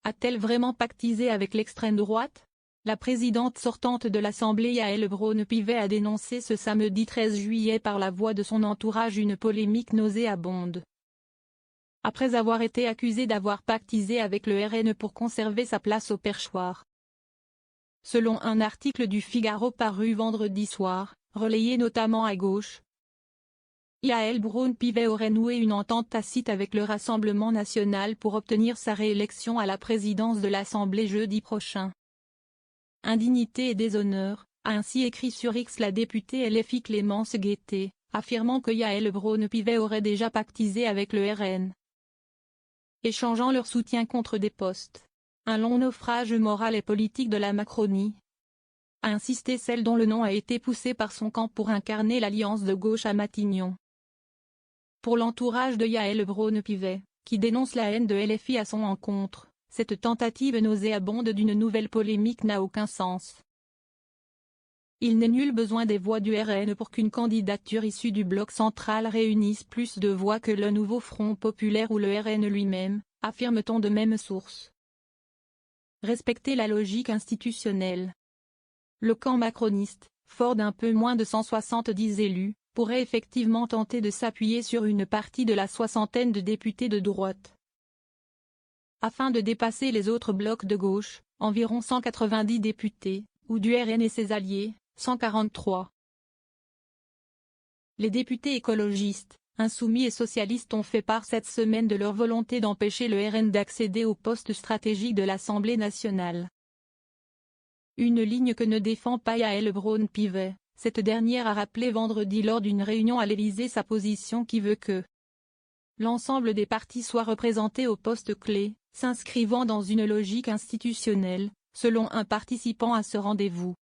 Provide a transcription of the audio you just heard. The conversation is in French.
A-t-elle vraiment pactisé avec l'extrême droite? La présidente sortante de l'Assemblée Yaël Braun-Pivet a dénoncé ce samedi 13 juillet par la voix de son entourage une polémique nauséabonde. Après avoir été accusée d'avoir pactisé avec le RN pour conserver sa place au perchoir. Selon un article du Figaro paru vendredi soir, relayé notamment à gauche, Yaël Braun-Pivet aurait noué une entente tacite avec le Rassemblement national pour obtenir sa réélection à la présidence de l'Assemblée jeudi prochain. Indignité et déshonneur, a ainsi écrit sur X la députée LFI Clémence Guettet, affirmant que Yaël Braun-Pivet aurait déjà pactisé avec le RN, échangeant leur soutien contre des postes. Un long naufrage moral et politique de la Macronie, a insisté celle dont le nom a été poussé par son camp pour incarner l'alliance de gauche à Matignon. Pour l'entourage de Yaël Braun-Pivet, qui dénonce la haine de LFI à son encontre, cette tentative nauséabonde d'une nouvelle polémique n'a aucun sens. Il n'est nul besoin des voix du RN pour qu'une candidature issue du bloc central réunisse plus de voix que le nouveau Front populaire ou le RN lui-même, affirme-t-on de même source. Respecter la logique institutionnelle. Le camp macroniste, fort d'un peu moins de 170 élus, pourrait effectivement tenter de s'appuyer sur une partie de la soixantaine de députés de droite, afin de dépasser les autres blocs de gauche, environ 190 députés, ou du RN et ses alliés, 143. Les députés écologistes, insoumis et socialistes ont fait part cette semaine de leur volonté d'empêcher le RN d'accéder aux postes stratégiques de l'Assemblée nationale. Une ligne que ne défend pas Yaël Braun-Pivet. Cette dernière a rappelé vendredi lors d'une réunion à l'Élysée sa position qui veut que l'ensemble des partis soient représentés aux postes clés, s'inscrivant dans une logique institutionnelle, selon un participant à ce rendez-vous.